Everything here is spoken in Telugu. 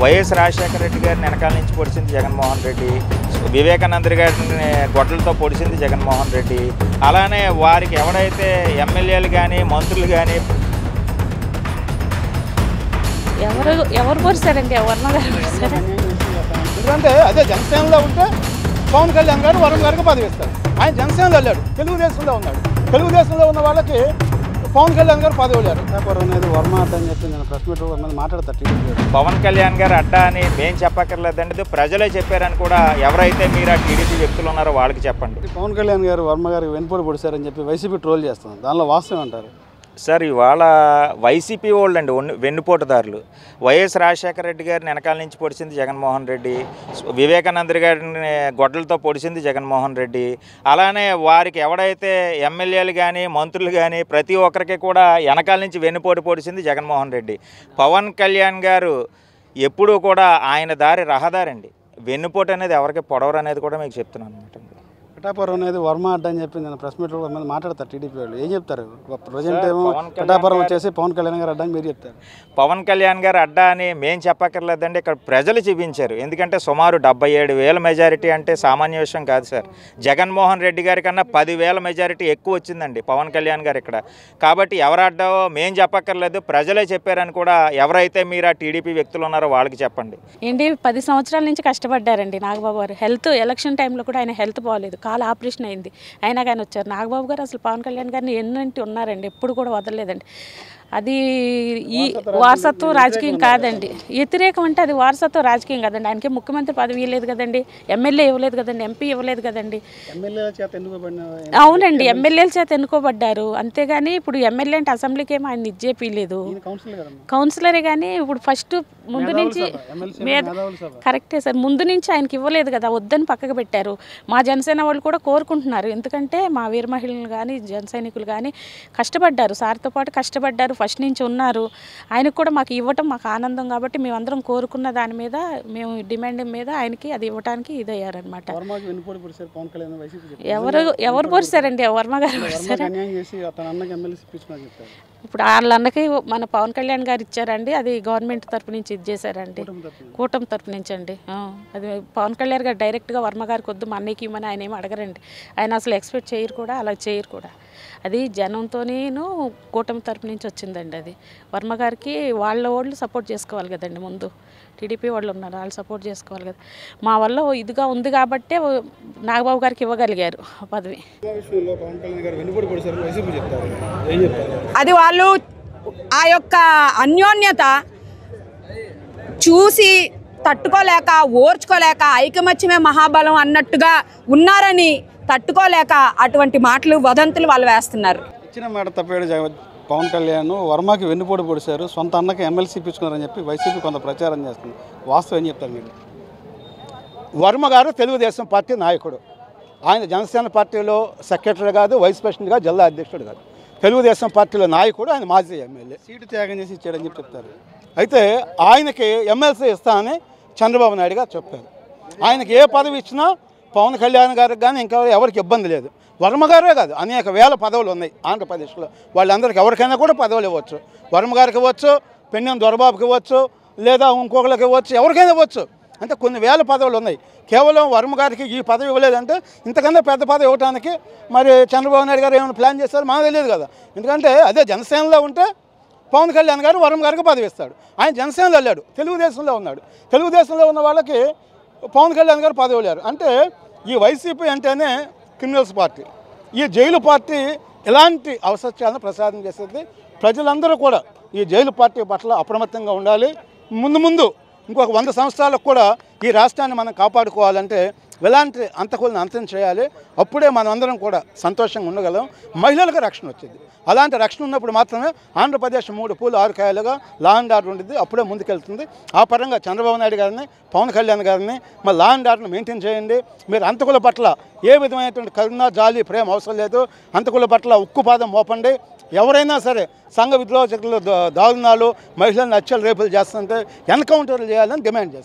వైఎస్ రాజశేఖర రెడ్డి గారిని వెనకాల నుంచి పొడిచింది జగన్మోహన్ రెడ్డి, వివేకానంద గారిని గొడ్డలతో పొడిచింది జగన్మోహన్ రెడ్డి. అలానే వారికి ఎవడైతే ఎమ్మెల్యేలు కానీ మంత్రులు కానీ ఎవరు పొడిచారండి? ఎందుకంటే అదే జనసేనలో ఉంటే పవన్ కళ్యాణ్ గారు వరుణ్ గారికి పదవి ఇస్తారు. ఆయన జనసేనలో వెళ్ళాడు, తెలుగుదేశంలో ఉన్నాడు. తెలుగుదేశంలో ఉన్న వాళ్ళకి పవన్ కళ్యాణ్ గారు పదవి లేరు. అనేది వర్మ అడ్డా అని చెప్పి నేను ప్రెస్ మీట్ మాట్లాడతాను. పవన్ కళ్యాణ్ గారు అడ్డా అని మేము చెప్పక్కర్లేదండి, ప్రజలే చెప్పారని కూడా ఎవరైతే మీరు ఆ టీడీపీ వ్యక్తులు ఉన్నారో వాళ్ళకి చెప్పండి. పవన్ కళ్యాణ్ గారు వర్మ గారికి వెనుపోటు పొడిచారని చెప్పి వైసీపీ ట్రోల్ చేస్తున్నారు. దానిలో వాస్తవం అంటారు సార్? ఇవాళ వైసీపీ వాళ్ళు అండి వెన్నుపోటుదారులు. వైఎస్ రాజశేఖర రెడ్డి గారిని వెనకాల నుంచి పొడిచింది జగన్మోహన్ రెడ్డి, వివేకానంద గారిని గొడ్డలతో పొడిచింది జగన్మోహన్ రెడ్డి. అలానే వారికి ఎవడైతే ఎమ్మెల్యేలు కానీ మంత్రులు కానీ ప్రతి ఒక్కరికి కూడా వెనకాల నుంచి వెన్నుపోటు పొడిచింది జగన్మోహన్ రెడ్డి. పవన్ కళ్యాణ్ గారు ఎప్పుడూ కూడా ఆయన దారి రహదారండి. వెన్నుపోటు అనేది ఎవరికి పొడవరు అనేది కూడా మీకు చెప్తున్నాను అనమాట. పిఠాపురం అనేది వర్మ అడ్డా అని చెప్పి నేను ప్రెస్ మీట్లో మాట్లాడతారు. టీడీపీ వాళ్ళు ఏం చెప్తారు? ప్రజెంట్ ఏమో పిఠాపురం వచ్చేసి పవన్ కళ్యాణ్ గారు అడ్డా అని మీరు చెప్తారు. పవన్ కళ్యాణ్ గారు అడ్డా అని మేము చెప్పక్కర్లేదండి, ఇక్కడ ప్రజలు చూపించారు. ఎందుకంటే సుమారు 77,000 మెజారిటీ అంటే సామాన్య విషయం కాదు సార్. జగన్మోహన్ రెడ్డి గారి కన్నా 10,000 మెజారిటీ ఎక్కువ వచ్చిందండి పవన్ కళ్యాణ్ గారు ఇక్కడ. కాబట్టి ఎవరు అడ్డావో మేము చెప్పక్కర్లేదు, ప్రజలే చెప్పారని కూడా ఎవరైతే మీరు ఆ టీడీపీ వ్యక్తులు ఉన్నారో వాళ్ళకి చెప్పండి. ఏంటి 10 సంవత్సరాల నుంచి కష్టపడ్డారండి నాగబాబు గారు. ఎలక్షన్ టైంలో కూడా ఆయన హెల్త్ బాగోలేదు, కాలు ఆపరేషన్ అయింది, అయినా కానీ వచ్చారు. నాగబాబు గారు అసలు పవన్ కళ్యాణ్ గారిని ఎన్నంటి ఉన్నారండి, ఎప్పుడు కూడా వదలలేదండి. అది ఈ వారసత్వం రాజకీయం కాదండి. వ్యతిరేకం అంటే అది వారసత్వం రాజకీయం కాదండి. ఆయనకి ముఖ్యమంత్రి పదవి ఇవ్వలేదు కదండి, ఎమ్మెల్యే ఇవ్వలేదు కదండి, ఎంపీ ఇవ్వలేదు కదండి. అవునండి, ఎమ్మెల్యేల చేత ఎన్నుకోబడ్డారు అంతేగాని ఇప్పుడు ఎమ్మెల్యే అంటే అసెంబ్లీకి ఏమో ఆయన ఇచ్చేపీలేదు, కౌన్సిలరే. కానీ ఇప్పుడు ఫస్ట్ ముందు నుంచి కరెక్టే సార్, ముందు నుంచి ఆయనకి ఇవ్వలేదు కదా, వద్దని పక్కకు పెట్టారు. మా జనసేన వాళ్ళు కూడా కోరుకుంటున్నారు, ఎందుకంటే మా వీర మహిళలు కానీ జన సైనికులు కానీ కష్టపడ్డారు, సార్తో పాటు కష్టపడ్డారు, ఫస్ట్ నుంచి ఉన్నారు. ఆయనకు కూడా మాకు ఇవ్వటం మాకు ఆనందం కాబట్టి మేమందరం కోరుకున్న దాని మీద, మేము డిమాండ్ మీద ఆయనకి అది ఇవ్వడానికి ఇదయ్యారనమాట. ఎవరు పొడిచారండి? వర్మ గారు ఇప్పుడు వాళ్ళ అన్నకి మన పవన్ కళ్యాణ్ గారు ఇచ్చారండి, అది గవర్నమెంట్ తరపు నుంచి ఇది చేశారండి, కూటమి తరపు నుంచి అండి. అది పవన్ కళ్యాణ్ గారు డైరెక్ట్గా వర్మ గారికి వద్దు మా అన్నయ్యకి ఇవ్వమని ఆయన ఏమి అడగరండి, ఆయన అసలు ఎక్స్పెక్ట్ చేయరు కూడా, అలా చేయరు కూడా. అది జనంతోనేను కూటమి తరపు నుంచి వచ్చిందండి. అది వర్మ గారికి వాళ్ళు సపోర్ట్ చేసుకోవాలి కదండి. ముందు టీడీపీ వాళ్ళు ఉన్నారు, వాళ్ళు సపోర్ట్ చేసుకోవాలి కదా. మా వల్ల ఇదిగా ఉంది కాబట్టే నాగబాబు గారికి ఇవ్వగలిగారు పదవి. అది వాళ్ళు ఆ యొక్క అన్యోన్యత చూసి తట్టుకోలేక ఓర్చుకోలేక ఐకమత్యమే మహాబలం అన్నట్టుగా ఉన్నారని తట్టుకోలేక అటువంటి మాటలు వదంతులు వాళ్ళు వేస్తున్నారు. ఇచ్చిన మాట తప్పాడు పవన్ కళ్యాణ్, వర్మకి వెన్నుపోటు పొడిచారు, సొంత అన్నకి ఎమ్మెల్సీ ఇప్పించుకున్నారని చెప్పి వైసీపీ కొంత ప్రచారం చేస్తుంది. వాస్తవం ఏం చెప్తారు మీరు? వర్మ గారు తెలుగుదేశం పార్టీ నాయకుడు, ఆయన జనసేన పార్టీలో సెక్రటరీ కాదు, వైస్ ప్రెసిడెంట్ కాదు, జిల్లా అధ్యక్షుడు కాదు, తెలుగుదేశం పార్టీలో నాయకుడు. ఆయన మాజీ ఎమ్మెల్యే, సీటు త్యాగం చేసి ఇచ్చాడని చెప్పి చెప్తారు. అయితే ఆయనకి ఎమ్మెల్సీ ఇస్తానని చంద్రబాబు నాయుడు గారు చెప్పారు. ఆయనకి ఏ పదవి ఇచ్చినా పవన్ కళ్యాణ్ గారికి కానీ ఇంకా ఎవరికి ఇబ్బంది లేదు. వర్మ గారే కాదు, అనేక వేల పదవులు ఉన్నాయి ఆంధ్రప్రదేశ్లో, వాళ్ళందరికీ ఎవరికైనా కూడా పదవులు ఇవ్వచ్చు. వర్మ గారికి ఇవ్వచ్చు, పెన్నెం దొరబాబుకి ఇవ్వచ్చు, లేదా ఇంకొకరికి ఇవ్వచ్చు, ఎవరికైనా ఇవ్వచ్చు. అంటే కొన్ని వేల పదవులు ఉన్నాయి. కేవలం వర్మ గారికి ఈ పదవి ఇవ్వలేదంటే ఇంతకన్నా పెద్ద పదవి ఇవ్వడానికి మరి చంద్రబాబు నాయుడు గారు ఏమైనా ప్లాన్ చేస్తారో మనకు తెలియదు కదా. ఎందుకంటే అదే జనసేనలో ఉంటే పవన్ కళ్యాణ్ గారు వర్మ గారికి పదవి ఇస్తాడు. ఆయన జనసేనలో వెళ్ళాడు, తెలుగుదేశంలో ఉన్నాడు. తెలుగుదేశంలో ఉన్న వాళ్ళకి పవన్ కళ్యాణ్ గారు పదవి లేరు. అంటే ఈ వైసీపీ అంటేనే క్రిమినల్స్ పార్టీ, ఈ జైలు పార్టీ ఎలాంటి అవసత్యాలను ప్రసాదం చేసేది. ప్రజలందరూ కూడా ఈ జైలు పార్టీ పట్ల అప్రమత్తంగా ఉండాలి. ముందు ఇంకొక 100 సంవత్సరాలకు కూడా ఈ రాష్ట్రాన్ని మనం కాపాడుకోవాలంటే ఎలాంటి అంతకులను అంతం చేయాలి. అప్పుడే మనం అందరం కూడా సంతోషంగా ఉండగలం, మహిళలకు రక్షణ వచ్చింది. అలాంటి రక్షణ ఉన్నప్పుడు మాత్రమే ఆంధ్రప్రదేశ్ 3 పూలు 6 కాయలుగా లా అండ్ ఆర్డర్ ఉంటుంది, అప్పుడే ముందుకెళ్తుంది. ఆ పరంగా చంద్రబాబు నాయుడు గారిని, పవన్ కళ్యాణ్ గారిని మరి లా అండ్ ఆర్డర్ని మెయింటైన్ చేయండి. మీరు అంతకుల పట్ల ఏ విధమైనటువంటి కరుణ, జాలి, ప్రేమ అవసరం లేదు. అంతకుల పట్ల ఉక్కుపాదం మోపండి. ఎవరైనా సరే సంఘ విద్రోహకులు దారుణాలు, మహిళలను హత్యలు, రేపులు చేస్తుంటే ఎన్కౌంటర్లు చేయాలని డిమాండ్ చేస్తారు.